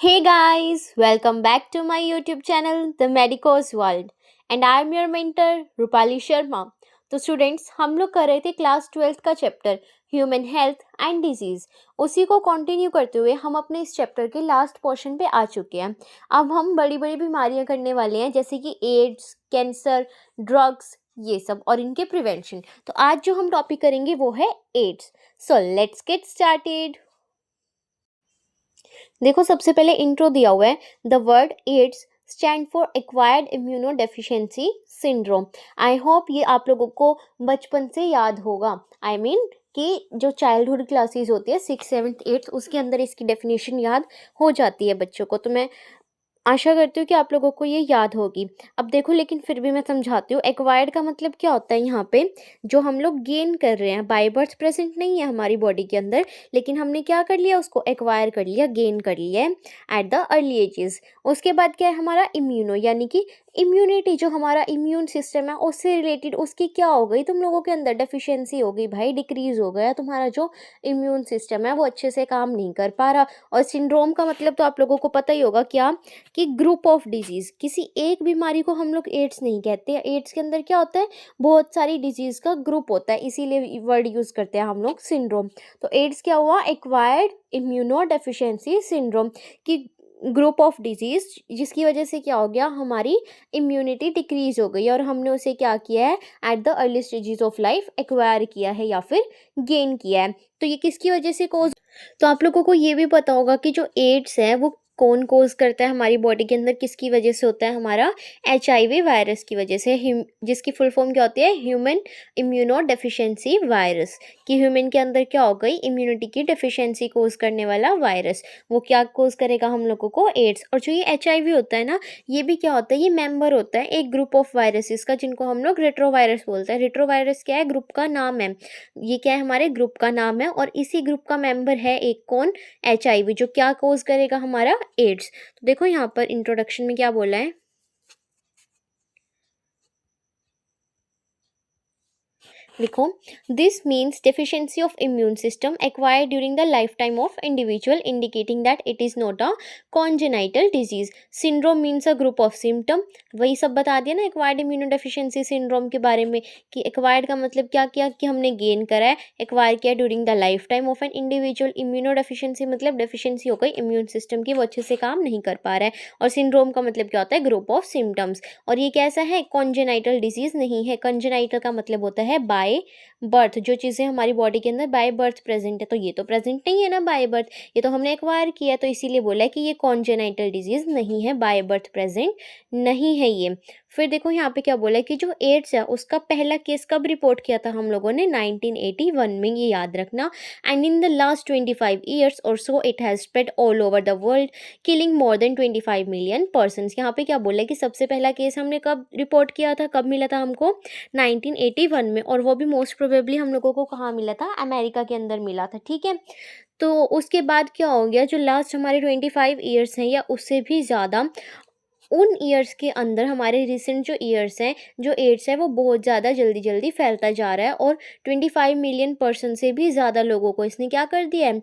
Hey guys, welcome back to my YouTube channel The Medicos World and I am your mentor Rupali Sharma. तो students हम लोग कर रहे थे क्लास 12th का chapter human health and disease. उसी को कंटिन्यू करते हुए हम अपने इस चैप्टर के लास्ट पोर्शन पे आ चुके हैं। अब हम बड़ी बड़ी बीमारियां करने वाले हैं जैसे कि एड्स, कैंसर, ड्रग्स, ये सब और इनके प्रिवेंशन। तो आज जो हम टॉपिक करेंगे वो है AIDS. So let's get started. देखो सबसे पहले इंट्रो दिया हुआ है। The word AIDS stand for acquired immunodeficiency syndrome. I hope ये आप लोगों को बचपन से याद होगा। आई मीन कि जो चाइल्डहुड क्लासेस होती है 6, 7, 8 उसके अंदर इसकी डेफिनेशन याद हो जाती है बच्चों को। तो मैं आशा करती हूँ कि आप लोगों को ये याद होगी। अब देखो लेकिन फिर भी मैं समझाती हूँ। एक्वायर्ड का मतलब क्या होता है यहाँ पे, जो हम लोग गेन कर रहे हैं। बाय बर्थ प्रेजेंट नहीं है हमारी बॉडी के अंदर, लेकिन हमने क्या कर लिया, उसको एक्वायर कर लिया, गेन कर लिया है एट द अर्ली एजेस। उसके बाद क्या है हमारा इम्यूनो, यानी कि इम्यूनिटी, जो हमारा इम्यून सिस्टम है उससे रिलेटेड उसकी क्या हो गई, तुम लोगों के अंदर डेफिशिएंसी हो गई भाई, डिक्रीज हो गया तुम्हारा जो इम्यून सिस्टम है वो अच्छे से काम नहीं कर पा रहा। और सिंड्रोम का मतलब तो आप लोगों को पता ही होगा क्या, कि ग्रुप ऑफ डिजीज़। किसी एक बीमारी को हम लोग एड्स नहीं कहते। एड्स के अंदर क्या होता है, बहुत सारी डिजीज़ का ग्रुप होता है, इसीलिए वर्ड यूज़ करते हैं हम लोग सिंड्रोम। तो एड्स क्या हुआ, एक्वायर्ड इम्यूनो डेफिशिएंसी सिंड्रोम की ग्रुप ऑफ डिजीज़, जिसकी वजह से क्या हो गया, हमारी इम्यूनिटी डिक्रीज हो गई और हमने उसे क्या किया है, at the early stages of life acquire किया है या फिर गेन किया है। तो ये किसकी वजह से कोज, तो आप लोगों को ये भी पता होगा कि जो एड्स है वो कौन कोज करता है हमारी बॉडी के अंदर, किसकी वजह से होता है, हमारा HIV वायरस की वजह से, जिसकी फुल फॉर्म क्या होती है, ह्यूमन इम्यूनो डेफिशिएंसी वायरस। कि ह्यूमन के अंदर क्या हो गई, इम्यूनिटी की डेफिशिएंसी कोज करने वाला वायरस, वो क्या कोज करेगा हम लोगों को, एड्स। और जो ये HIV होता है ना, ये भी क्या होता है, ये मेंबर होता है एक ग्रुप ऑफ वायरसेस का, जिनको हम लोग रेट्रोवायरस बोलते हैं। रेट्रोवायरस क्या है, ग्रुप का नाम है। ये क्या है, हमारे ग्रुप का नाम है और इसी ग्रुप का मेंबर है एक कौन, HIV, जो क्या कोज करेगा, हमारा एड्स। तो देखो यहाँ पर इंट्रोडक्शन में क्या बोला है, लिखो, this means deficiency of immune system acquired during the life time of individual, indicating that it is not a congenital disease. Syndrome means a group of symptom, वही सब बता दिया ना एक्वायर्ड इम्यूनो डेफिशिएंसी सिंड्रोम के बारे में, कि acquired का मतलब क्या किया, कि हमने गेन करा है, एक्वायर किया during the life time of an individual. Immuno deficiency मतलब डेफिशिएंसी हो गई इम्यून सिस्टम की, वो अच्छे से काम नहीं कर पा रहा है। और सिंड्रोम का मतलब क्या होता है, ग्रुप ऑफ सिम्टम्स। और ये कैसा है, कॉन्जेनाइटल डिजीज नहीं है। कॉन्जेनाइटल का मतलब होता है बाय बर्थ, जो चीज़ें हमारी बॉडी के अंदर बाय बर्थ प्रेजेंट है। तो ये तो प्रेजेंट नहीं है ना बाय बर्थ, ये तो हमने एक्वायर किया, तो इसीलिए बोला है कि ये कॉन्जेनाइटल डिजीज नहीं है, बाय बर्थ प्रेजेंट नहीं है ये। फिर देखो यहाँ पे क्या बोला है, कि जो एड्स है उसका पहला केस कब रिपोर्ट किया था हम लोगों ने, 1981 में, ये याद रखना। And in the last 25 years or so it has spread all over the world, killing more than 25 million persons. यहाँ पे क्या बोला है कि सबसे पहला केस हमने कब रिपोर्ट किया था, कब मिला था हमको, 1981 में, और वो भी मोस्ट प्रोबेबली हम लोगों को कहाँ मिला था, अमेरिका के अंदर मिला था। ठीक है, तो उसके बाद क्या हो गया, जो लास्ट हमारे 25 ईयर्स हैं या उससे भी ज़्यादा, उन ईयर्स के अंदर हमारे रिसेंट जो ईयर्स हैं, जो एड्स है वो बहुत ज़्यादा जल्दी जल्दी फैलता जा रहा है और 25 मिलियन पर्सन से भी ज़्यादा लोगों को इसने क्या कर दिया है,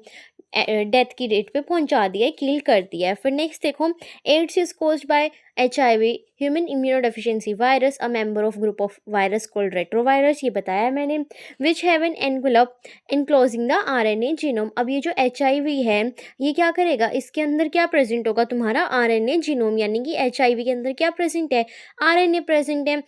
डेथ की रेट पे पहुंचा दिया है, किल कर दिया है। फिर नेक्स्ट देखो, AIDS is caused by HIV, human immunodeficiency virus, a member of group of virus called retrovirus, ये बताया मैंने, which have an envelope enclosing the RNA genome. अब ये जो HIV है, ये क्या करेगा, इसके अंदर क्या प्रेजेंट होगा, तुम्हारा RNA जीनोम, यानी कि HIV के अंदर क्या प्रेजेंट है, RNA प्रेजेंट है।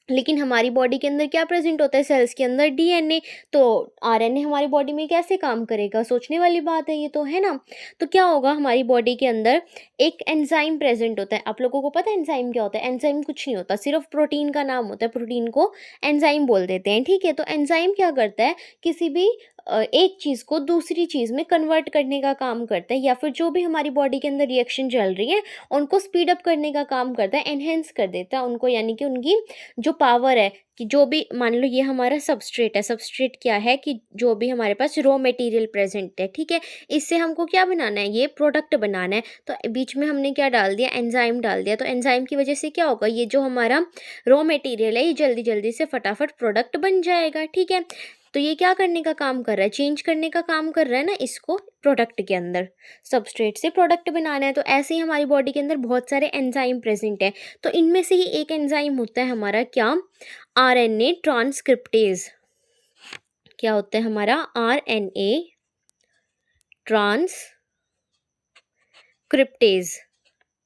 लेकिन हमारी बॉडी के अंदर क्या प्रेजेंट होता है, सेल्स के अंदर DNA। तो RNA हमारी बॉडी में कैसे काम करेगा, सोचने वाली बात है ये तो, है ना। तो क्या होगा, हमारी बॉडी के अंदर एक एंजाइम प्रेजेंट होता है। आप लोगों को पता है एंजाइम क्या होता है, एंजाइम कुछ नहीं होता, सिर्फ प्रोटीन का नाम होता है, प्रोटीन को एंजाइम बोल देते हैं। ठीक है, तो एंजाइम क्या करता है, किसी भी एक चीज़ को दूसरी चीज़ में कन्वर्ट करने का काम करता है, या फिर जो भी हमारी बॉडी के अंदर रिएक्शन चल रही है उनको स्पीड अप करने का काम करता है, एनहेंस कर देता है उनको, यानी कि उनकी जो पावर है, कि जो भी मान लो ये हमारा सबस्ट्रेट है, सबस्ट्रेट क्या है, कि जो भी हमारे पास रॉ मटेरियल प्रेजेंट है, ठीक है, इससे हमको क्या बनाना है, ये प्रोडक्ट बनाना है। तो बीच में हमने क्या डाल दिया, एंजाइम डाल दिया। तो एंजाइम की वजह से क्या होगा, ये जो हमारा रॉ मटेरियल है ये जल्दी जल्दी से फटाफट प्रोडक्ट बन जाएगा। ठीक है, तो ये क्या करने का काम कर रहा है, चेंज करने का काम कर रहा है ना इसको, प्रोडक्ट के अंदर, सबस्ट्रेट से प्रोडक्ट बनाना है। तो ऐसे ही हमारी बॉडी के अंदर बहुत सारे एंजाइम प्रेजेंट है। तो इनमें से ही एक एंजाइम होता है हमारा क्या, आरएनए ट्रांसक्रिप्टेज। क्या होता है हमारा, आरएनए ट्रांसक्रिप्टेज।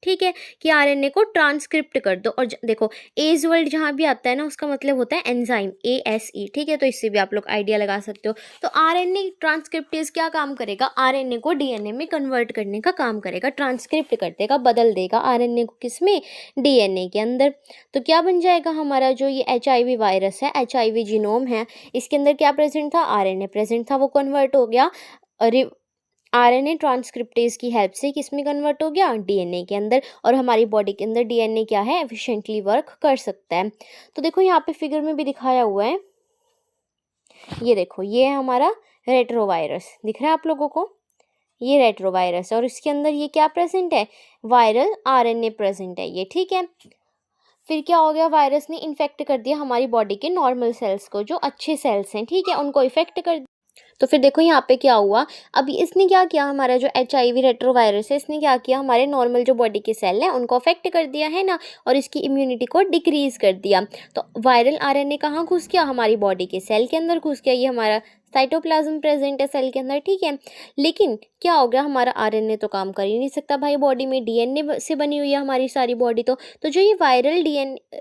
ठीक है, कि आरएनए को ट्रांसक्रिप्ट कर दो। और देखो एज वर्ड जहाँ भी आता है ना, उसका मतलब होता है एंजाइम, ASE। ठीक है, तो इससे भी आप लोग आइडिया लगा सकते हो। तो आरएनए ट्रांसक्रिप्टेज क्या काम करेगा, आरएनए को डीएनए में कन्वर्ट करने का काम करेगा, ट्रांसक्रिप्ट कर देगा, बदल देगा आरएनए को, किसमें, डीएनए के अंदर। तो क्या बन जाएगा हमारा जो ये HIV वायरस है, HIV जीनोम है, इसके अंदर क्या प्रेजेंट था, आरएनए प्रेजेंट था, वो कन्वर्ट हो गया आरएनए ट्रांसक्रिप्टेज की हेल्प से किस में कन्वर्ट हो गया, डीएनए के अंदर। और हमारी बॉडी के अंदर डीएनए क्या है, एफिशिएंटली वर्क कर सकता है। तो देखो यहाँ पे फिगर में भी दिखाया हुआ है, ये देखो, ये है हमारा रेट्रोवायरस, दिख रहा है आप लोगों को, ये रेट्रोवायरस है। और इसके अंदर ये क्या प्रेजेंट है, वायरल आरएनए प्रेजेंट है ये। ठीक है, फिर क्या हो गया, वायरस ने इन्फेक्ट कर दिया हमारी बॉडी के नॉर्मल सेल्स को, जो अच्छे सेल्स हैं, ठीक है, उनको इफेक्ट कर। तो फिर देखो यहाँ पे क्या हुआ, अभी इसने क्या किया, हमारा जो HIV रेट्रोवायरस है, इसने क्या किया, हमारे नॉर्मल जो बॉडी के सेल हैं उनको अफेक्ट कर दिया है ना, और इसकी इम्यूनिटी को डिक्रीज कर दिया। तो वायरल आरएनए कहाँ घुस गया, हमारी बॉडी के सेल के अंदर घुस गया, ये हमारा साइटोप्लाज्म प्रेजेंट है सेल के अंदर। ठीक है, लेकिन क्या हो गया, हमारा आरएनए तो काम कर ही नहीं सकता भाई बॉडी में, डीएनए से बनी हुई है हमारी सारी बॉडी। तो जो ये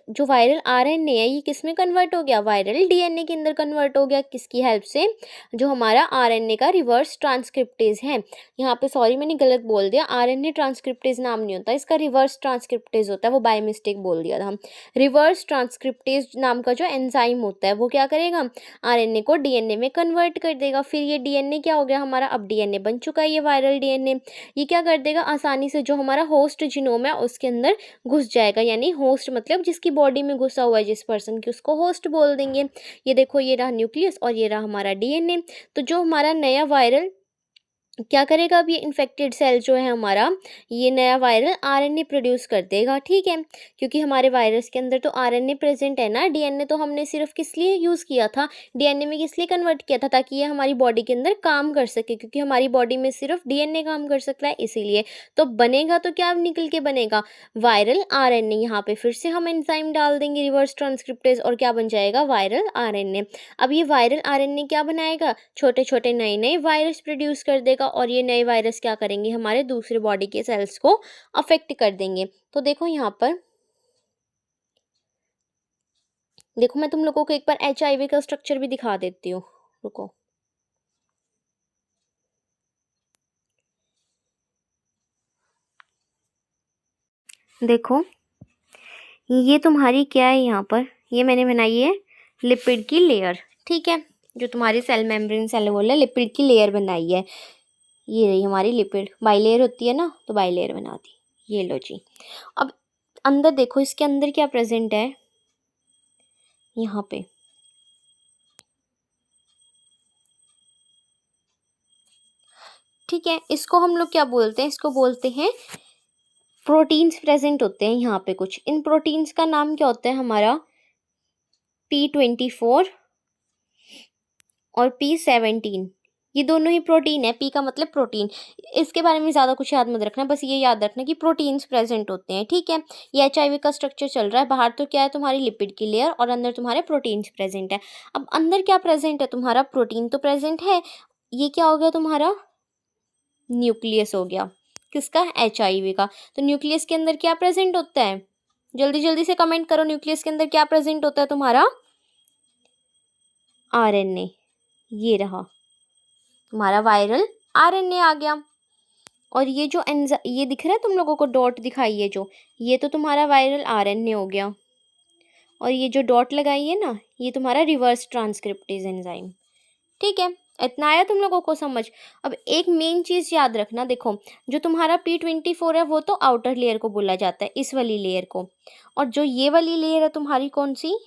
जो वायरल आरएनए है, ये किस में कन्वर्ट हो गया, वायरल डीएनए के अंदर कन्वर्ट हो गया, किसकी हेल्प से, जो हमारा आरएनए का रिवर्स ट्रांसक्रिप्टेज है। यहाँ पे सॉरी मैंने गलत बोल दिया, आरएनए ट्रांसक्रिप्टेज नाम नहीं होता इसका, रिवर्स ट्रांसक्रिप्टेज होता है, वो बाय मिस्टेक बोल दिया था हम। रिवर्स ट्रांसक्रिप्टेज नाम का जो एंजाइम होता है, वो क्या करेगा, आरएनए को डीएनए में कन्वर्ट कर देगा। फिर ये डीएनए क्या हो गया हमारा, अब डीएनए बन चुका है ये वायरल डीएनए। ये क्या कर देगा, आसानी से जो हमारा होस्ट जीनोम है उसके अंदर घुस जाएगा, यानी होस्ट मतलब जिसकी बॉडी में घुसा हुआ है जिस पर्सन की, उसको होस्ट बोल देंगे। ये देखो, ये रहा न्यूक्लियस और ये रहा हमारा डीएनए। तो जो हमारा नया वायरल क्या करेगा, अब ये इन्फेक्टेड सेल जो है हमारा, ये नया वायरल आरएनए प्रोड्यूस कर देगा। ठीक है, क्योंकि हमारे वायरस के अंदर तो आरएनए प्रेजेंट है ना, डीएनए तो हमने सिर्फ किस लिए यूज़ किया था, डीएनए में किस लिए कन्वर्ट किया था, ताकि ये हमारी बॉडी के अंदर काम कर सके, क्योंकि हमारी बॉडी में सिर्फ डीएनए काम कर सकता है, इसीलिए। तो बनेगा तो क्या निकल के बनेगा, वायरल आरएनए। यहाँ पे फिर से हम एंजाइम डाल देंगे, रिवर्स ट्रांसक्रिप्टेज, और क्या बन जाएगा, वायरल आरएनए। अब ये वायरल आरएनए क्या बनाएगा, छोटे छोटे नए नए वायरस प्रोड्यूस कर देगा, और ये नए वायरस क्या करेंगे, हमारे दूसरे बॉडी के सेल्स को अफेक्ट कर देंगे। तो देखो यहाँ पर, देखो मैं तुम लोगों को एक बार HIV का स्ट्रक्चर भी दिखा देती हूँ, रुको। देखो ये तुम्हारी क्या है, यहाँ पर ये मैंने बनाई है लिपिड की लेयर। ठीक है, जो तुम्हारी सेल मेम्ब्रेन सेल वॉल है, लिपिड की लेयर बनाई है, ये रही हमारी लिपिड, बाइलेयर होती है ना, तो बाइलेयर बना दी, ये लो जी। अब अंदर देखो, इसके अंदर क्या प्रेजेंट है, यहाँ पे ठीक है, इसको हम लोग क्या बोलते हैं, इसको बोलते हैं प्रोटीन्स प्रेजेंट होते हैं यहाँ पे कुछ। इन प्रोटीन्स का नाम क्या होता है हमारा, P24 और P17। ये दोनों ही प्रोटीन है, P का मतलब प्रोटीन। इसके बारे में ज़्यादा कुछ याद मत रखना, बस ये याद रखना कि प्रोटीन्स प्रेजेंट होते हैं। ठीक है, ये HIV का स्ट्रक्चर चल रहा है, बाहर तो क्या है तुम्हारी लिपिड की लेयर, और अंदर तुम्हारे प्रोटीन्स प्रेजेंट है। अब अंदर क्या प्रेजेंट है तुम्हारा, प्रोटीन तो प्रेजेंट है, ये क्या हो गया तुम्हारा, न्यूक्लियस हो गया, किसका, HIV का। तो न्यूक्लियस के अंदर क्या प्रेजेंट होता है, जल्दी जल्दी से कमेंट करो, न्यूक्लियस के अंदर क्या प्रेजेंट होता है तुम्हारा, आरएनए। ये रहा तुम्हारा वायरल आरएनए आ गया। और ये जो ये दिख रहा है तुम लोगों को, डॉट दिखाई है जो, ये तो तुम्हारा वायरल आरएनए हो गया। और ये जो डॉट लगाई है ना, ये तुम्हारा रिवर्स ट्रांसक्रिप्टेज एंजाइम। ठीक है, इतना आया तुम लोगों को समझ। अब एक मेन चीज़ याद रखना, देखो जो तुम्हारा P24 है वो तो आउटर लेयर को बोला जाता है, इस वाली लेयर को। और जो ये वाली लेयर है तुम्हारी कौन सी,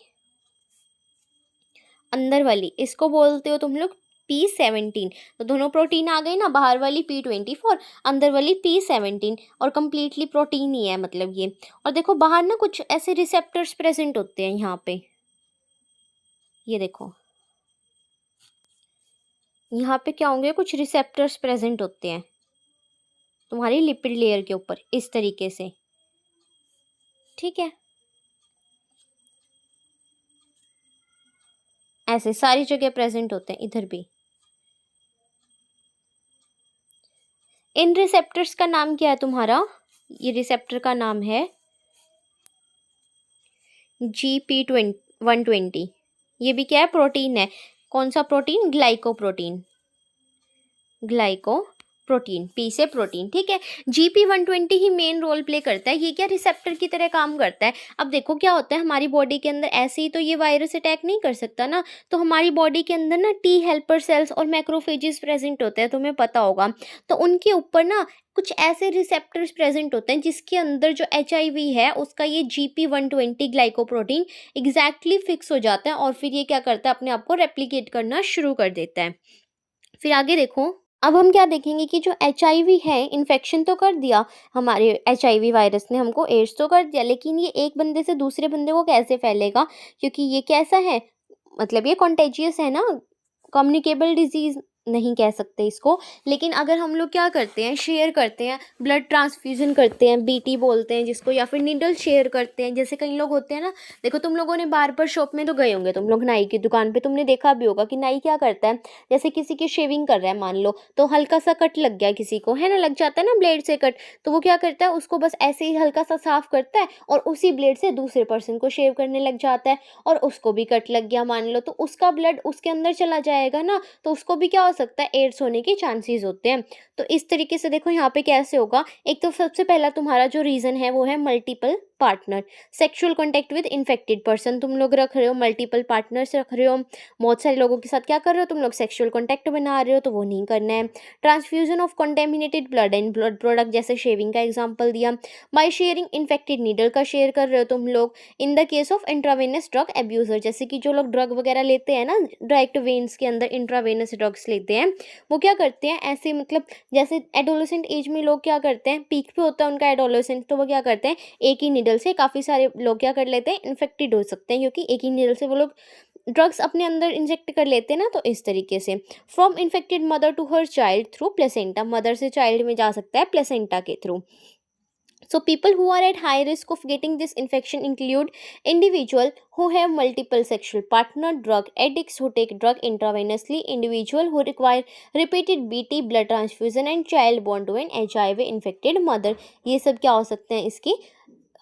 अंदर वाली, इसको बोलते हो तुम लोग P17। तो दोनों प्रोटीन आ गए ना, बाहर वाली P24, अंदर वाली P17, और कम्प्लीटली प्रोटीन ही है मतलब ये। और देखो बाहर ना कुछ ऐसे रिसेप्टर्स प्रेजेंट होते हैं यहाँ पे, ये देखो यहाँ पे क्या होंगे, कुछ रिसेप्टर्स प्रेजेंट होते हैं तुम्हारी लिपिड लेयर के ऊपर इस तरीके से, ठीक है। ऐसे सारी जगह प्रेजेंट होते हैं, इधर भी। इन रिसेप्टर्स का नाम क्या है तुम्हारा, ये रिसेप्टर का नाम है GP120। ये भी क्या है, प्रोटीन है। कौन सा protein, glycoprotein, glyco protein, P से प्रोटीन, ठीक है। GP120 ही मेन रोल प्ले करता है, ये क्या रिसेप्टर की तरह काम करता है। अब देखो क्या होता है हमारी बॉडी के अंदर, ऐसे ही तो ये वायरस अटैक नहीं कर सकता ना, तो हमारी बॉडी के अंदर ना टी हेल्पर सेल्स और मैक्रोफेजेस प्रेजेंट होते हैं, तुम्हें पता होगा। तो उनके ऊपर ना कुछ ऐसे रिसेप्टर्स प्रेजेंट होते हैं जिसके अंदर जो HIV है उसका ये GP120 ग्लाइकोप्रोटीन एग्जैक्टली फिक्स हो जाता है, और फिर ये क्या करता है, अपने आप को रेप्लिकेट करना शुरू कर देता है। फिर आगे देखो, अब हम क्या देखेंगे कि जो HIV है, इन्फेक्शन तो कर दिया हमारे HIV वायरस ने, हमको एड्स तो कर दिया, लेकिन ये एक बंदे से दूसरे बंदे को कैसे फैलेगा, क्योंकि ये कैसा है, मतलब ये कॉन्टेजियस है ना, कम्युनिकेबल डिजीज नहीं कह सकते इसको। लेकिन अगर हम लोग क्या करते हैं, शेयर करते हैं, ब्लड ट्रांसफ्यूजन करते हैं, BT बोलते हैं जिसको, या फिर नीडल शेयर करते हैं, जैसे कई लोग होते हैं ना, देखो तुम लोगों ने बार्बर शॉप में तो गए होंगे, तुम लोग नाई की दुकान पे, तुमने देखा भी होगा कि नाई क्या करता है, जैसे किसी की शेविंग कर रहा है मान लो, तो हल्का सा कट लग गया किसी को, है ना, लग जाता है ना ब्लेड से कट, तो वो क्या करता है, उसको बस ऐसे ही हल्का सा साफ करता है और उसी ब्लेड से दूसरे पर्सन को शेव करने लग जाता है, और उसको भी कट लग गया मान लो, तो उसका ब्लड उसके अंदर चला जाएगा ना, तो उसको भी क्या हो सकता है, एड्स होने के चांसेस होते हैं। तो इस तरीके से देखो यहाँ पे कैसे होगा, एक तो सबसे पहला तुम्हारा जो रीजन है वो है multiple partner, sexual contact with infected person, तुम लोग रख रहे हो, मल्टीपल पार्टनर्स रख रहे हो, बहुत सारे लोगों के साथ क्या कर रहे हो तुम लोग, सेक्सुअल कॉन्टैक्ट बना रहे हो, तो वो नहीं करना है। Transfusion of contaminated blood and blood product, जैसे शेविंग का एग्जाम्पल दिया। बाय शेयरिंग इन्फेक्टेड नीडल का शेयर कर रहे हो तुम लोग। In the case of intravenous drug abuser, जैसे कि जो लोग ड्रग वगैरह लेते हैं ना, डायरेक्ट वेन्स के अंदर इंट्रावेनस ड्रग्स लेते हैं, वो क्या करते हैं ऐसे, मतलब जैसे एडोलेसेंट एज में लोग क्या करते हैं, पीक पे होता है उनका एडोलेसेंट, तो वो क्या करते हैं, एक ही नीडल से काफ़ी सारे लोग क्या कर लेते हैं, इन्फेक्टेड हो सकते हैं, क्योंकि एक ही नीडल से वो लोग ड्रग्स अपने अंदर इंजेक्ट कर लेते हैं ना, तो इस तरीके से। From infected mother to her child through placenta, mother से चाइल्ड में जा सकता है प्लेसेंटा के through. So people who are at high risk of getting this infection include individual who have multiple sexual partner, drug addicts who take drug intravenously, individual who require repeated BT blood transfusion and child born to an HIV infected mother। ये सब क्या हो सकते हैं, इसकी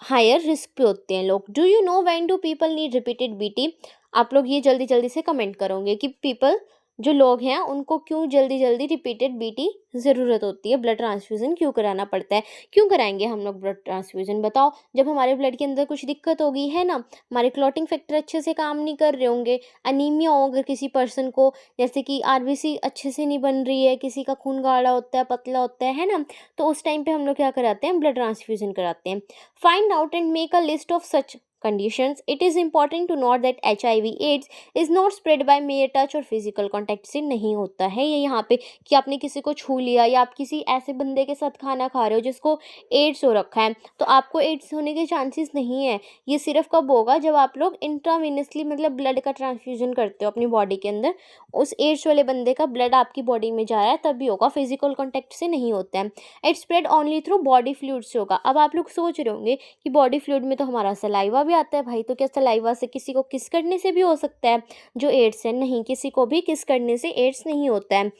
higher risk पे होते हैं लोग। Do you know when do people need repeated BT, आप लोग ये जल्दी जल्दी से कमेंट करोगे कि पीपल जो लोग हैं उनको क्यों जल्दी जल्दी रिपीटेड BT ज़रूरत होती है, ब्लड ट्रांसफ्यूज़न क्यों कराना पड़ता है, क्यों कराएंगे हम लोग ब्लड ट्रांसफ्यूज़न, बताओ। जब हमारे ब्लड के अंदर कुछ दिक्कत होगी, है ना, हमारे क्लॉटिंग फैक्टर अच्छे से काम नहीं कर रहे होंगे, अनीमिया हो अगर किसी पर्सन को, जैसे कि RBC अच्छे से नहीं बन रही है, किसी का खून गाढ़ा होता है, पतला होता है ना, तो उस टाइम पे हम लोग क्या कराते हैं, ब्लड ट्रांसफ्यूज़न कराते हैं। Find out and make a list of such conditions. It is important to note that HIV AIDS is not spread by mere touch और physical contact से नहीं होता है ये यहाँ पे, कि आपने किसी को छू लिया या आप किसी ऐसे बंदे के साथ खाना खा रहे हो जिसको एड्स हो रखा है, तो आपको एड्स होने के चांसेस नहीं है। ये सिर्फ कब होगा, जब आप लोग इंट्रावेनसली मतलब ब्लड का ट्रांसफ्यूजन करते हो अपनी बॉडी के अंदर, उस एड्स वाले बंदे का ब्लड आपकी बॉडी में जा रहा है तभी होगा, फिजिकल कॉन्टैक्ट से नहीं होता है। It spread only through body fluid से होगा। अब आप लोग सोच रहे होंगे कि बॉडी फ्लूइड में तो हमारा सलाइवा भी आता है भाई, तो क्या सलाइवा से किसी को किस करने से भी हो सकता है जो एड्स है, नहीं, किसी को भी किस करने से एड्स नहीं होता है।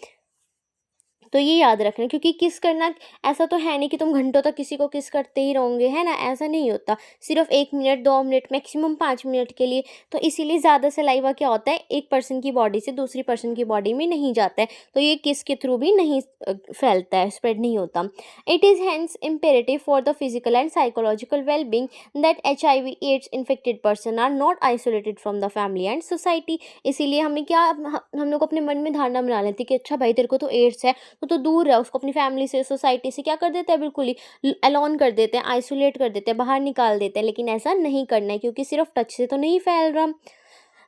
तो ये याद रखना, क्योंकि किस करना ऐसा तो है नहीं कि तुम घंटों तक किसी को किस करते ही रहोगे, है ना, ऐसा नहीं होता, सिर्फ 1 मिनट 2 मिनट मैक्सिमम 5 मिनट के लिए। तो इसीलिए ज़्यादा सलाइवा क्या होता है, एक पर्सन की बॉडी से दूसरी पर्सन की बॉडी में नहीं जाता है, तो ये किस के थ्रू भी नहीं फैलता है, स्प्रेड नहीं होता। It is hence imperative for the physical and psychological wellbeing that HIV AIDS infected person are not isolated from the family and society. इसीलिए हमें क्या, हम लोग अपने मन में धारणा बना लेते हैं कि अच्छा भाई तेरे को तो एड्स है, तो दूर है, उसको अपनी फैमिली से सोसाइटी से क्या कर देते हैं, बिल्कुल ही अलोन कर देते हैं, आइसोलेट कर देते हैं, बाहर निकाल देते हैं। लेकिन ऐसा नहीं करना है, क्योंकि सिर्फ टच से तो नहीं फैल रहा।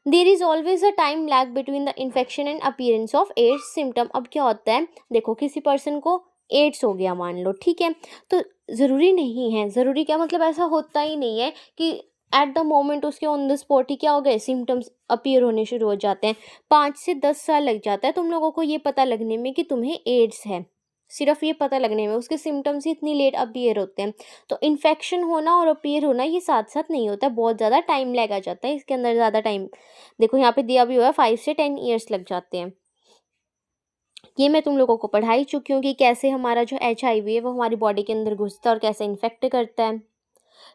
There is always a time lag between the infection and appearance of AIDS symptom. अब क्या होता है, देखो किसी पर्सन को एड्स हो गया मान लो, ठीक है, तो ज़रूरी नहीं है, ज़रूरी क्या मतलब ऐसा होता ही नहीं है कि एट द मोमेंट उसके ऑन द स्पॉट ही क्या हो गए, सिम्टम्स अपीयर होने शुरू हो जाते हैं। 5 से 10 साल लग जाता है तुम लोगों को ये पता लगने में कि तुम्हें एड्स है, सिर्फ ये पता लगने में, उसके सिम्टम्स ही इतनी लेट अपीयर होते हैं। तो इन्फेक्शन होना और अपीयर होना ये साथ साथ नहीं होता, बहुत ज़्यादा टाइम लग आ जाता है इसके अंदर, ज़्यादा टाइम। देखो यहाँ पे दिया भी हुआ है 5 से 10 ईयर्स लग जाते हैं। ये मैं तुम लोगों को पढ़ा ही चुकी हूँ कि कैसे हमारा जो HIV है वो हमारी बॉडी के अंदर घुसता है और कैसे इन्फेक्ट करता है।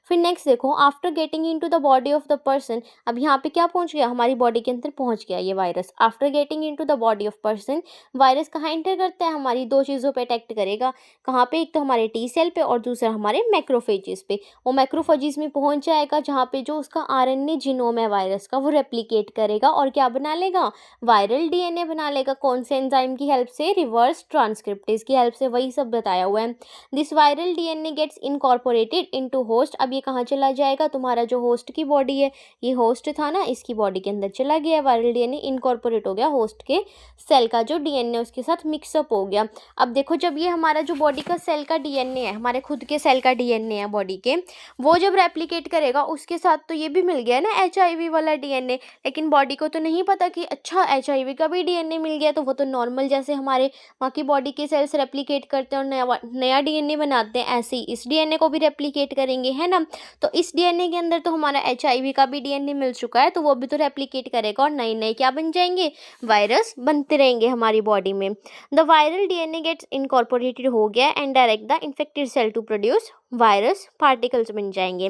फिर नेक्स्ट देखो, after getting into the body of the person, अब यहाँ पे क्या पहुंच गया, हमारी बॉडी के अंदर पहुंच गया ये virus. After getting into the body of person, virus कहाँ एंटर करता है, हमारी दो चीज़ों पे अटैक्ट करेगा। कहाँ पे, एक तो हमारे टी सेल पे और दूसरा हमारे मैक्रोफेजेस पे। वो मैक्रोफेजेस में पहुंच जाएगा जहाँ पे जो उसका RNA जीनोम है वायरस का वो रेप्लिकेट करेगा और क्या बना लेगा, वायरल DNA बना लेगा। कौन से एंजाइम की हेल्प से, रिवर्स ट्रांसक्रिप्टेज की हेल्प से, वही सब बताया हुआ है। This viral DNA gets incorporated into host. अब ये कहाँ चला जाएगा, तुम्हारा जो होस्ट की बॉडी है, ये होस्ट था ना, इसकी बॉडी के अंदर चला गया, वायरल DNA इनकॉर्पोरेट हो गया, होस्ट के सेल का जो DNA उसके साथ मिक्सअप हो गया। अब देखो, जब ये हमारा जो बॉडी का सेल का DNA है, हमारे खुद के सेल का DNA है बॉडी के, वो जब रेप्लिकेट करेगा उसके साथ तो ये भी मिल गया ना HIV वाला DNA, लेकिन बॉडी को तो नहीं पता कि अच्छा HIV का भी DNA मिल गया। तो वो तो नॉर्मल जैसे हमारे बाकी बॉडी के सेल्स रेप्लिकेट करते हैं और नया नया DNA बनाते हैं, ऐसे ही इस DNA को भी रेप्लिकेट करेंगे, है ना। तो इस DNA के अंदर तो हमारा HIV का भी DNA मिल चुका है, तो वो भी तो रेप्लिकेट करेगा और नए नए क्या बन जाएंगे, वायरस बनते रहेंगे हमारी बॉडी में। The viral DNA gets incorporated हो गया and direct the infected cell to produce virus particles बन जाएंगे।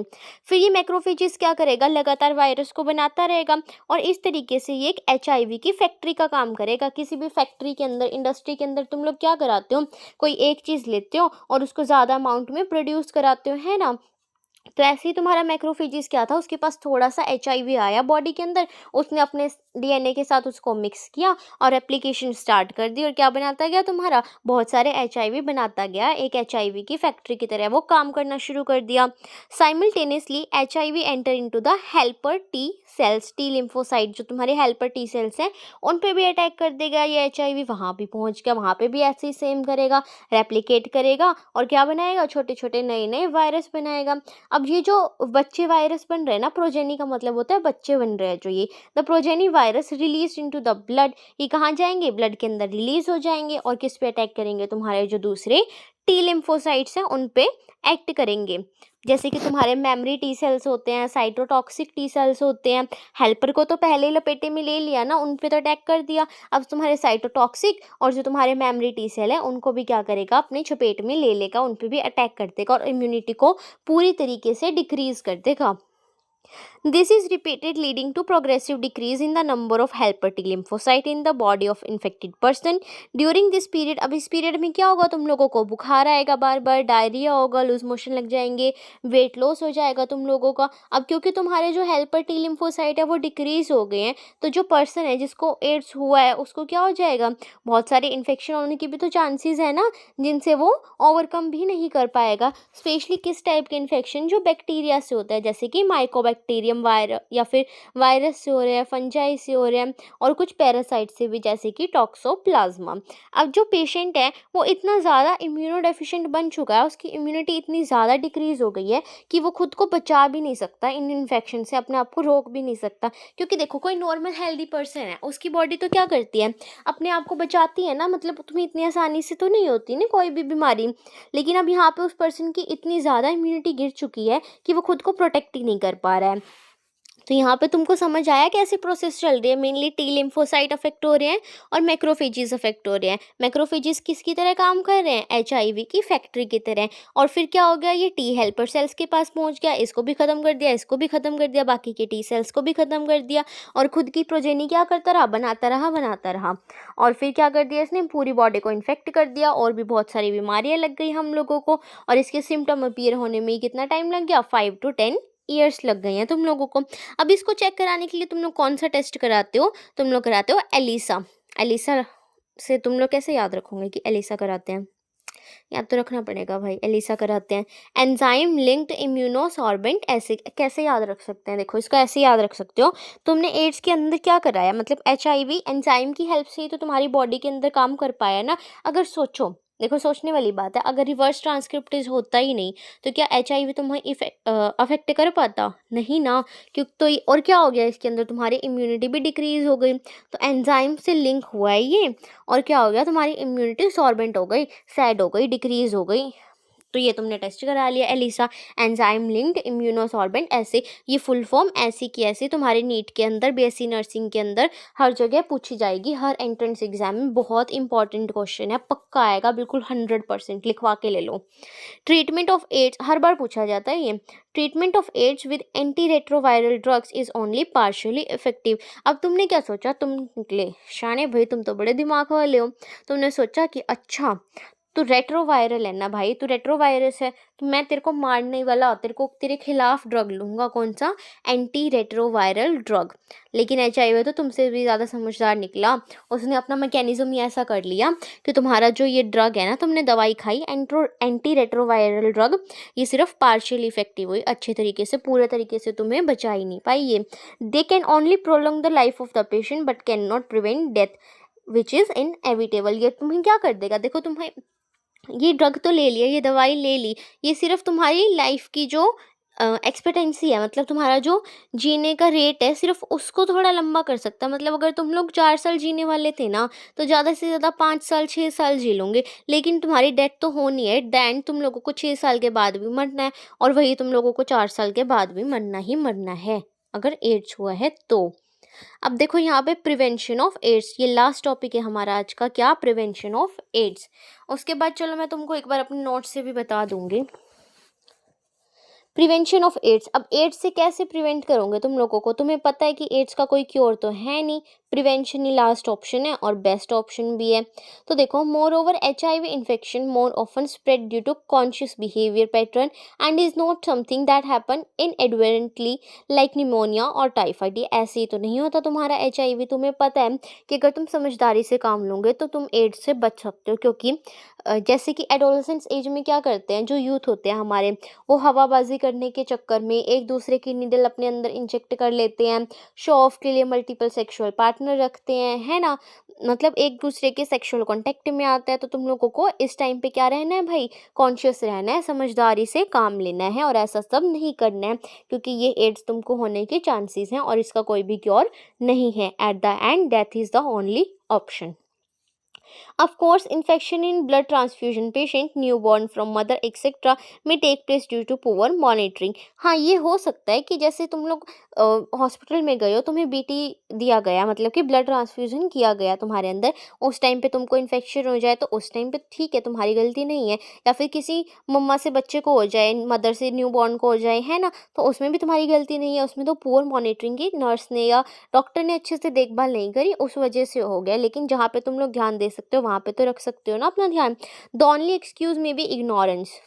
फिर ये मैक्रोफेजेस क्या करेगा, लगातार वायरस को बनाता रहेगा और इस तरीके से ये एक HIV की फैक्ट्री का काम करेगा। किसी भी फैक्ट्री के अंदर, इंडस्ट्री के अंदर तुम लोग क्या कराते हो, कोई एक चीज़ लेते हो और उसको ज़्यादा अमाउंट में प्रोड्यूस कराते हो, है ना। तो ऐसे ही तुम्हारा मैक्रोफेजेस क्या था, उसके पास थोड़ा सा HIV आया बॉडी के अंदर, उसने अपने DNA के साथ उसको मिक्स किया और एप्लीकेशन स्टार्ट कर दी और क्या बनाता गया, तुम्हारा बहुत सारे HIV बनाता गया, एक HIV की फैक्ट्री की तरह वो काम करना शुरू कर दिया। Simultaneously HIV enter into the helper T cells, T lymphocyte, जो तुम्हारे हेल्पर टी सेल्स हैं उन पे भी अटैक कर देगा ये HIV। वहाँ भी पहुँच गया, वहाँ पे भी ऐसे ही सेम करेगा, रेप्लिकेट करेगा और क्या बनाएगा, छोटे छोटे नए नए वायरस बनाएगा। अब ये जो बच्चे वायरस बन रहे हैं ना, प्रोजेनी का मतलब होता है बच्चे बन रहे हैं, जो ये the progeny virus release into the blood, ये कहाँ जाएंगे, ब्लड के अंदर रिलीज हो जाएंगे और किस पे अटैक करेंगे, तुम्हारे जो दूसरे टी लिम्फोसाइट्स हैं उन पे एक्ट करेंगे। जैसे कि तुम्हारे मेमोरी टी सेल्स होते हैं, साइटोटॉक्सिक टी सेल्स होते हैं, हेल्पर को तो पहले ही लपेटे में ले लिया ना, उन पे तो अटैक कर दिया। अब तुम्हारे साइटोटॉक्सिक और जो तुम्हारे मेमोरी टी सेल है उनको भी क्या करेगा, अपने चपेट में ले लेगा, उन पे भी अटैक कर देगा और इम्यूनिटी को पूरी तरीके से डिक्रीज कर देगा। This is repeated leading to progressive decrease in the number of helper T lymphocyte in the body of infected person during this period। अब इस पीरियड में क्या होगा, तुम लोगों को बुखार आएगा, बार बार डायरिया होगा, लूज मोशन लग जाएंगे, वेट लॉस हो जाएगा तुम लोगों का। अब क्योंकि तुम्हारे जो हेल्पर टी लिम्फोसाइट है वो डिक्रीज हो गए हैं, तो जो पर्सन है जिसको एड्स हुआ है उसको क्या हो जाएगा, बहुत सारे इन्फेक्शन होने की भी तो चांसेस है ना, जिनसे वो ओवरकम भी नहीं कर पाएगा। स्पेशली किस टाइप के इन्फेक्शन, जो बैक्टीरिया से होता है, जैसे कि माइकोबैक्टीरियम वायरस या फिर वायरस से हो रहे हैं, फंजाई से हो रहे हैं और कुछ पैरासाइट से भी, जैसे कि टॉक्सोप्लाज्मा। अब जो पेशेंट है वो इतना ज़्यादा इम्यूनो डेफिशिएंट बन चुका है, उसकी इम्यूनिटी इतनी ज़्यादा डिक्रीज हो गई है कि वो खुद को बचा भी नहीं सकता इन इन्फेक्शन से, अपने आप को रोक भी नहीं सकता। क्योंकि देखो, कोई नॉर्मल हेल्दी पर्सन है, उसकी बॉडी तो क्या करती है, अपने आप को बचाती है ना, मतलब तुम्हें इतनी आसानी से तो नहीं होती ना कोई भी बीमारी। लेकिन अब यहाँ पे उस पर्सन की इतनी ज़्यादा इम्यूनिटी गिर चुकी है कि वो खुद को प्रोटेक्ट ही नहीं कर पा रहा है। तो यहाँ पे तुमको समझ आया कैसे प्रोसेस चल रही है, मेनली टी लिम्फोसाइट अफेक्ट हो रहे हैं और मैक्रोफेजेस अफेक्ट हो रहे हैं। मैक्रोफेजेस किसकी तरह काम कर रहे हैं, HIV की फैक्ट्री की तरह। और फिर क्या हो गया, ये टी हेल्पर सेल्स के पास पहुंच गया, इसको भी खत्म कर दिया, इसको भी खत्म कर दिया, बाकी के टी सेल्स को भी खत्म कर दिया और खुद की प्रोजेनी क्या करता रहा, बनाता रहा बनाता रहा। और फिर क्या कर दिया इसने, पूरी बॉडी को इन्फेक्ट कर दिया और भी बहुत सारी बीमारियाँ लग गई हम लोगों को। और इसके सिम्टम अपीयर होने में कितना टाइम लग गया, 5 to 10 ईयर्स लग गई हैं तुम लोगों को। अब इसको चेक कराने के लिए तुम लोग कौन सा टेस्ट कराते हो, तुम लोग कराते हो एलिसा। एलिसा से तुम लोग कैसे याद रखोगे कि एलिसा कराते हैं, याद तो रखना पड़ेगा भाई, एलिसा कराते हैं। एंजाइम लिंक्ड इम्यूनोसॉर्बेंट, ऐसे कैसे याद रख सकते हैं, देखो इसको ऐसे याद रख सकते हो, तुमने एड्स के अंदर क्या कराया, मतलब HIV एंजाइम की हेल्प से ही तो तुम्हारी बॉडी के अंदर काम कर पाया ना। अगर सोचो, देखो सोचने वाली बात है, अगर रिवर्स ट्रांसक्रिप्टेज होता ही नहीं तो क्या एचआईवी तुम्हें अफेक्ट कर पाता? नहीं ना। क्योंकि तो और क्या हो गया इसके अंदर, तुम्हारी इम्यूनिटी भी डिक्रीज हो गई। तो एंजाइम से लिंक हुआ है ये, और क्या हो गया, तुम्हारी इम्यूनिटी सॉर्बेंट हो गई, सैड हो गई, डिक्रीज हो गई। तो ये तुमने टेस्ट करा लिया एलिसा, एंजाइम लिंक्ड इम्यूनोसॉर्बेंट ऐसे, ये फुल फॉर्म ऐसी की ऐसी तुम्हारे नीट के अंदर, बीएससी नर्सिंग के अंदर हर जगह पूछी जाएगी, हर एंट्रेंस एग्जाम में बहुत इंपॉर्टेंट क्वेश्चन है, पक्का आएगा बिल्कुल 100%, लिखवा के ले लो। ट्रीटमेंट ऑफ एड्स हर बार पूछा जाता है ये। Treatment of AIDS with anti retroviral drugs is only partially effective. अब तुमने क्या सोचा, तुम निकले शाने भाई, तुम तो बड़े दिमाग वाले हो। तुमने सोचा कि अच्छा तू रेट्रोवायरल है ना भाई, तू रेट्रोवायरस है, तो मैं तेरे को मारने वाला, तेरे को तेरे खिलाफ ड्रग लूंगा, कौन सा, एंटी रेट्रोवायरल ड्रग। लेकिन एचआईवी तो तुमसे भी ज़्यादा समझदार निकला, उसने अपना मैकेनिज्म ही ऐसा कर लिया कि तुम्हारा जो ये ड्रग है ना, तुमने दवाई खाई एंटी रेट्रोवायरल ड्रग, ये सिर्फ पार्शियल इफेक्टिव हुई, अच्छे तरीके से पूरे तरीके से तुम्हें बचा ही नहीं पाई ये। They can only prolong the life of the patient but can not prevent death which is inevitable. ये तुम्हें क्या कर देगा, देखो तुम्हें ये ड्रग तो ले लिया, ये दवाई ले ली, ये सिर्फ तुम्हारी लाइफ की जो एक्सपेक्टेंसी है, मतलब तुम्हारा जो जीने का रेट है, सिर्फ उसको थोड़ा लंबा कर सकता है। मतलब अगर तुम लोग 4 साल जीने वाले थे ना, तो ज़्यादा से ज़्यादा 5 साल 6 साल जी लोगे, लेकिन तुम्हारी डेथ तो होनी है, दैन तुम लोगों को 6 साल के बाद भी मरना है, और वही तुम लोगों को 4 साल के बाद भी मरना ही मरना है अगर एड्स हुआ है तो। अब देखो यहाँ पे प्रिवेंशन ऑफ एड्स, ये लास्ट टॉपिक है हमारा आज का, क्या, प्रिवेंशन ऑफ एड्स। उसके बाद चलो मैं तुमको एक बार अपने नोट्स से भी बता दूंगी। प्रिवेंशन ऑफ एड्स, अब एड्स से कैसे प्रिवेंट करोगे तुम लोगों को, तुम्हें पता है कि एड्स का कोई क्योर तो है नहीं, प्रिवेंशन ही लास्ट ऑप्शन है और बेस्ट ऑप्शन भी है। तो देखो, moreover HIV infection more often spread due to conscious behaviour pattern and is not something that happen inadvertently like pneumonia और टाइफाइड। ये ऐसे ही तो नहीं होता तुम्हारा एचआईवी, तुम्हें पता है कि अगर तुम समझदारी से काम लोगे तो तुम एड्स से बच सकते हो। क्योंकि जैसे कि एडोलसेंस एज में क्या करते हैं, जो यूथ होते हैं हमारे, वो हवाबाजी करने के चक्कर में एक दूसरे की नीडल अपने अंदर इंजेक्ट कर लेते हैं, शो ऑफ के लिए मल्टीपल सेक्सुअल पार्टनर रखते हैं, है ना, मतलब एक दूसरे के सेक्सुअल कांटेक्ट में आता है। तो तुम लोगों को इस टाइम पे क्या रहना है भाई, कॉन्शियस रहना है, समझदारी से काम लेना है और ऐसा सब नहीं करना है, क्योंकि ये एड्स तुमको होने के चांसेस हैं और इसका कोई भी क्योर नहीं है। At the end death is the only option. Of course, infection in blood transfusion patient, newborn from mother etc. may take place due to poor monitoring. हाँ, ये हो सकता है कि जैसे तुम लोग हॉस्पिटल में गए हो, तुम्हें बीटी दिया गया, मतलब कि ब्लड ट्रांसफ्यूजन किया गया तुम्हारे अंदर, उस टाइम पे तुमको इन्फेक्शन हो जाए तो उस टाइम पे ठीक है, तुम्हारी गलती नहीं है। या फिर किसी मम्मा से बच्चे को हो जाए, मदर से न्यूबॉर्न को हो जाए, है ना, तो उसमें भी तुम्हारी गलती नहीं है, उसमें तो पुअर मॉनिटरिंग की नर्स ने या डॉक्टर ने अच्छे से देखभाल नहीं करी, उस वजह से हो गया। लेकिन जहाँ पे तुम लोग ध्यान दे सकते हो वहाँ पे तो रख सकते हो ना अपना ध्यान। The only excuse may be ignorance,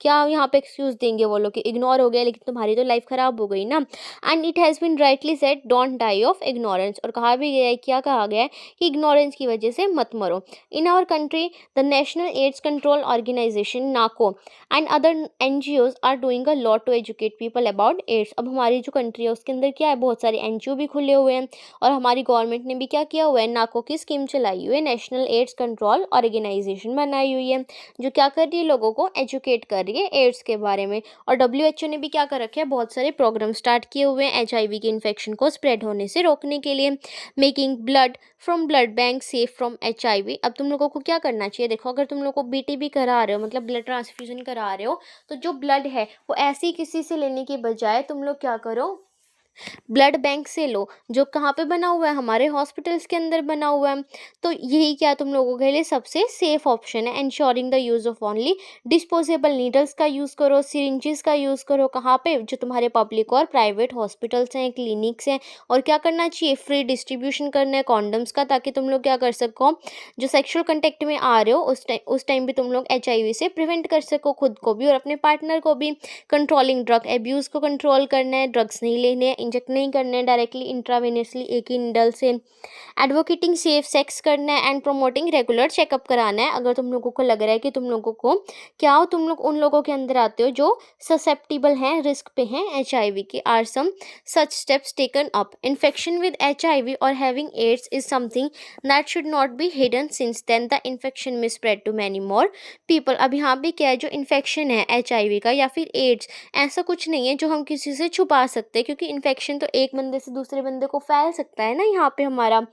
क्या यहाँ पे एक्सक्यूज देंगे वो लोग कि इग्नोर हो गया, लेकिन तुम्हारी तो लाइफ खराब हो गई ना। And it has been rightly said don't die of ignorance, और कहा भी गया है, क्या कहा गया है, कि इग्नोरेंस की वजह से मत मरो। In our country the national AIDS control organisation NACO and other NGOs are doing a lot to educate people about AIDS. अब हमारी जो कंट्री है उसके अंदर क्या है, बहुत सारे एनजीओ भी खुले हुए हैं, और हमारी गवर्नमेंट ने भी क्या किया हुआ है, नाको की स्कीम चलाई हुई है, नेशनल एड्स कंट्रोल ऑर्गेनाइजेशन बनाई हुई है, जो क्या कर रही है, लोगों को एजुकेट कर रही है एड्स के बारे में। और डब्ल्यूएचओ ने भी क्या कर रखे हैं, बहुत सारे प्रोग्राम स्टार्ट किए हुए हैं एचआईवी के इन्फेक्शन को स्प्रेड होने से रोकने के लिए। Making blood from blood bank safe from HIV. अब तुम लोगों को क्या करना चाहिए, देखो, अगर तुम लोग को बीटी भी करा रहे हो, मतलब ब्लड ट्रांसफ्यूजन करा रहे हो, तो जो ब्लड है वो ऐसी किसी से लेने के बजाय तुम लोग क्या करो, ब्लड बैंक से लो, जो कहाँ पे बना हुआ है, हमारे हॉस्पिटल्स के अंदर बना हुआ है। तो यही क्या तुम लोगों के लिए सबसे सेफ ऑप्शन है। Ensuring the use of only disposable needles का यूज़ करो, सिरिंजेस का यूज़ करो, कहाँ पे, जो तुम्हारे पब्लिक और प्राइवेट हॉस्पिटल्स हैं, क्लिनिक्स हैं। और क्या करना चाहिए, फ्री डिस्ट्रीब्यूशन करना है कॉन्डम्स का, ताकि तुम लोग क्या कर सको, जो सेक्शुअल कंटेक्ट में आ रहे हो उस टाइम भी तुम लोग एचआईवी से प्रिवेंट कर सको, खुद को भी और अपने पार्टनर को भी। कंट्रोलिंग ड्रग एब्यूज़ को कंट्रोल करना है, ड्रग्स नहीं लेने हैं, इंजेक्ट नहीं करना है डायरेक्टली इंट्रावेनसली एक ही निडल से। एडवोकेटिंग सेफ सेक्स करना है एंड प्रोमोटिंग रेगुलर चेकअप कराना है। अगर तुम लोगों को लग रहा है कि तुम लोगों को क्या हो, तुम लोग उन लोगों के अंदर आते हो जो ससेप्टिबल हैं, रिस्क पे हैं HIV के, are some such steps taken up. Infection with HIV or having AIDS is something that should not be hidden, since then the infection may spread to many more people. अब यहाँ पे क्या है, जो infection है HIV का या फिर एड्स, ऐसा कुछ नहीं है जो हम किसी से छुपा सकते हैं, क्योंकि इन्फेक्शन तो एक बंदे से दूसरे बंदे को फैल सकता है ना यहाँ पे हमारा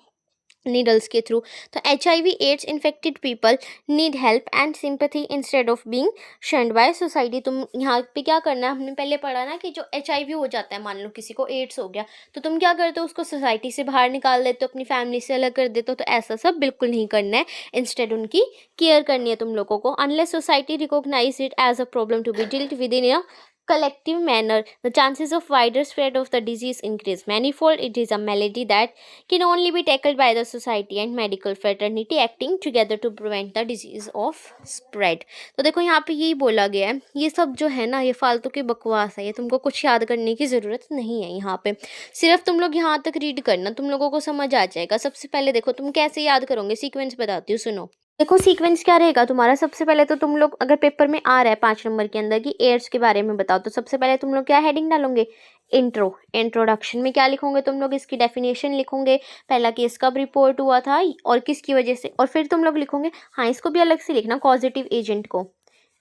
नीडल्स के थ्रू। तो HIV AIDS infected people need help and sympathy instead of being shunned by society. तुम यहाँ पे क्या करना है, हमने पहले पढ़ा ना कि जो HIV हो जाता है, मान लो किसी को एड्स हो गया, तो तुम क्या करते हो, उसको सोसाइटी से बाहर निकाल देते हो, अपनी फैमिली से अलग कर देते हो। तो ऐसा सब बिल्कुल नहीं करना है, इंस्टेड उनकी केयर करनी है तुम लोगों को। Unless society recognise it as a problem to be dealt with in a collective manner, the chances of wider spread of the disease increase manifold. It is a malady that can only be tackled by the society and medical fraternity acting together to prevent the disease of spread. तो देखो यहाँ पे यही बोला गया है, ये सब जो है ना ये फालतू की बकवास है, ये तुमको कुछ याद करने की ज़रूरत नहीं है। यहाँ पे सिर्फ तुम लोग यहाँ तक रीड करना, तुम लोगों को समझ आ जाएगा। सबसे पहले देखो तुम कैसे याद करोगे, सीक्वेंस बताती हूँ, सुनो। देखो सीक्वेंस क्या रहेगा तुम्हारा, सबसे पहले तो तुम लोग अगर पेपर में आ रहा है 5 नंबर के अंदर कि एड्स के बारे में बताओ, तो सबसे पहले तुम लोग क्या हेडिंग डालोगे, इंट्रोडक्शन में क्या लिखोगे तुम लोग, इसकी डेफिनेशन लिखोगे, पहला केस कब रिपोर्ट हुआ था और किसकी वजह से, और फिर तुम लोग लिखोगे, हाँ इसको भी अलग से लिखना, कॉजेटिव एजेंट को,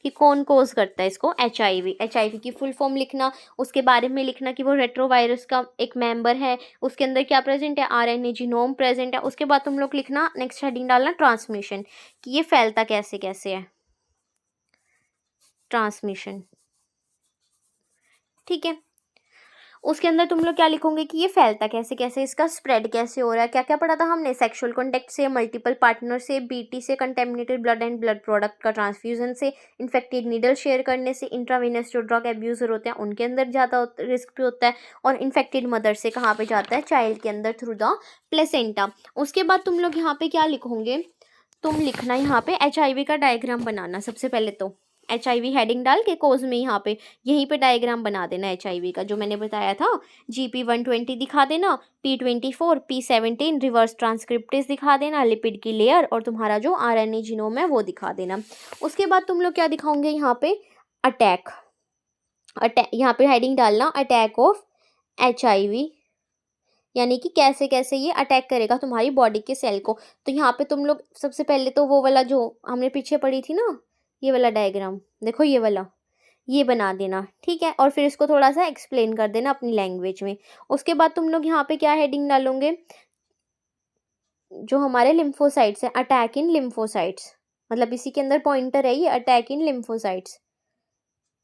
कि कौन कोज करता है इसको, HIV की फुल फॉर्म लिखना, उसके बारे में लिखना कि वो रेट्रोवायरस का एक मेंबर है, उसके अंदर क्या प्रेजेंट है, RNA जीनोम प्रेजेंट है। उसके बाद तुम लोग लिखना, नेक्स्ट हेडिंग डालना ट्रांसमिशन, कि ये फैलता कैसे कैसे है, ट्रांसमिशन, ठीक है। उसके अंदर तुम लोग क्या लिखोगे कि ये फैलता कैसे कैसे, इसका स्प्रेड कैसे हो रहा है। क्या क्या पढ़ा था हमने, सेक्सुअल कॉन्टैक्ट से, मल्टीपल पार्टनर से, BT से, contaminated blood and blood product का ट्रांसफ्यूजन से, इन्फेक्टेड नीडल शेयर करने से, इंट्रावेनस जो ड्रग एब्यूजर होते हैं उनके अंदर ज़्यादा रिस्क पे होता है, और इन्फेक्टेड मदर से कहाँ पे जाता है, चाइल्ड के अंदर थ्रू द प्लेसेंटा। उसके बाद तुम लोग यहाँ पे क्या लिखोगे, तुम लिखना यहाँ पे HIV का डायग्राम बनाना। सबसे पहले तो HIV हेडिंग डाल के कोज में यहाँ पे यहीं पे डायग्राम बना देना HIV का, जो मैंने बताया था। GP120 दिखा देना, P24, P17 रिवर्स ट्रांसक्रिप्टेज दिखा देना, लिपिड की लेयर, और तुम्हारा जो RNA जीनोम है वो दिखा देना। उसके बाद तुम लोग क्या दिखाओगे यहाँ पे, अटैक यहाँ पे हेडिंग डालना, अटैक ऑफ HIV, यानी कि कैसे कैसे ये अटैक करेगा तुम्हारी बॉडी के सेल को। तो यहाँ पे तुम लोग सबसे पहले तो वो वाला जो हमने पीछे पढ़ी थी ना, ये वाला डायग्राम देखो, ये वाला ये बना देना, ठीक है, और फिर इसको थोड़ा सा एक्सप्लेन कर देना अपनी लैंग्वेज में। उसके बाद तुम लोग यहाँ पे क्या हेडिंग डालोगे, जो हमारे लिम्फोसाइट्स हैं, अटैक इन लिम्फोसाइट्स, मतलब इसी के अंदर पॉइंटर है ये, अटैक इन लिम्फोसाइट्स,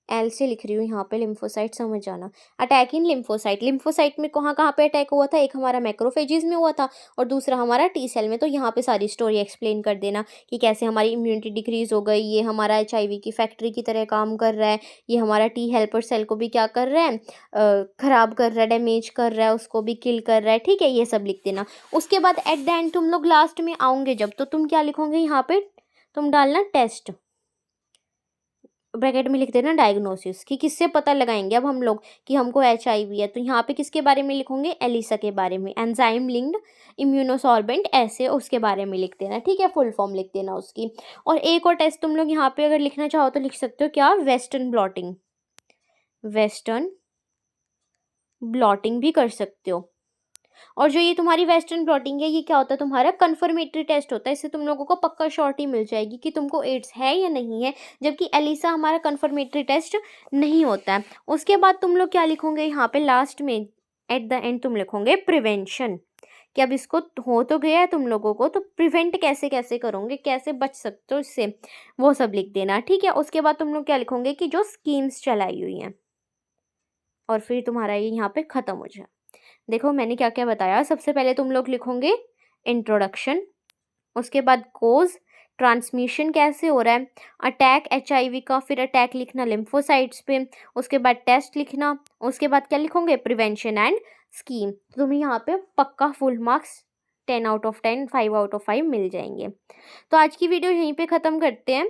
L से लिख रही हूँ यहाँ पे, लिम्फोसाइट समझ जाना। अटैक इन लिम्फोसाइट में कहाँ कहाँ पे अटैक हुआ था, एक हमारा मैक्रोफेजेस में हुआ था और दूसरा हमारा T सेल में। तो यहाँ पे सारी स्टोरी एक्सप्लेन कर देना कि कैसे हमारी इम्यूनिटी डिक्रीज हो गई, ये हमारा HIV की फैक्ट्री की तरह काम कर रहा है, ये हमारा T हेल्पर सेल को भी क्या कर रहा है, ख़राब कर रहा है, डैमेज कर रहा है, उसको भी किल कर रहा है, ठीक है, ये सब लिख देना। उसके बाद एट द एंड तुम लोग लास्ट में आओगे जब, तो तुम क्या लिखोगे यहाँ पे, तुम डालना टेस्ट, ब्रैकेट में लिख देना डायग्नोसिस, कि किससे पता लगाएंगे अब हम लोग कि हमको HIV है। तो यहाँ पे किसके बारे में लिखोगे, एलिसा के बारे में, एंजाइम लिंक्ड इम्यूनोसॉर्बेंट ऐसे उसके बारे में लिख देना, ठीक है, फुल फॉर्म लिख देना उसकी। और एक और टेस्ट तुम लोग यहाँ पे अगर लिखना चाहो तो लिख सकते हो, क्या, वेस्टर्न ब्लॉटिंग भी कर सकते हो। और जो ये तुम्हारी वेस्टर्न ब्लॉटिंग है, ये क्या होता है, तुम्हारा कन्फर्मेटरी टेस्ट होता है, इससे तुम लोगों को पक्का श्योरिटी मिल जाएगी कि तुमको एड्स है या नहीं है, जबकि एलिसा हमारा कन्फर्मेटरी टेस्ट नहीं होता है। उसके बाद तुम लोग क्या लिखोगे यहाँ पे लास्ट में, एट द एंड तुम लिखोगे प्रिवेंशन, कि अब इसको हो तो गया है तुम लोगों को, तो प्रिवेंट कैसे कैसे करोगे, कैसे बच सकते हो इससे, वो सब लिख देना, ठीक है। उसके बाद तुम लोग क्या लिखोगे कि जो स्कीम्स चलाई हुई हैं, और फिर तुम्हारा ये यहाँ पे ख़त्म हो जाए। देखो मैंने क्या क्या बताया, सबसे पहले तुम लोग लिखोगे इंट्रोडक्शन, उसके बाद कोज, ट्रांसमिशन कैसे हो रहा है, अटैक HIV का, फिर अटैक लिखना लिम्फोसाइट्स पे, उसके बाद टेस्ट लिखना, उसके बाद क्या लिखोगे, प्रिवेंशन एंड स्कीम। तो तुम्हें यहाँ पे पक्का full marks 10 out of 10, 5 out of 5 मिल जाएंगे। तो आज की वीडियो यहीं पे ख़त्म करते हैं।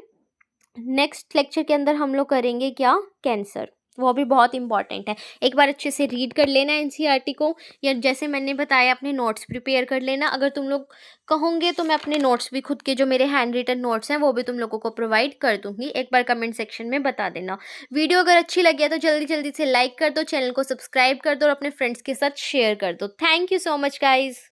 नेक्स्ट लेक्चर के अंदर हम लोग करेंगे क्या, कैंसर। वो भी बहुत इंपॉर्टेंट है। एक बार अच्छे से रीड कर लेना एनसीईआरटी को, या जैसे मैंने बताया अपने नोट्स प्रिपेयर कर लेना। अगर तुम लोग कहोगे तो मैं अपने नोट्स भी खुद के जो मेरे हैंड रिटन नोट्स हैं वो भी तुम लोगों को प्रोवाइड कर दूँगी, एक बार कमेंट सेक्शन में बता देना। वीडियो अगर अच्छी लगी है तो जल्दी-जल्दी से लाइक कर दो, चैनल को सब्सक्राइब कर दो और अपने फ्रेंड्स के साथ शेयर कर दो। Thank you so much guys.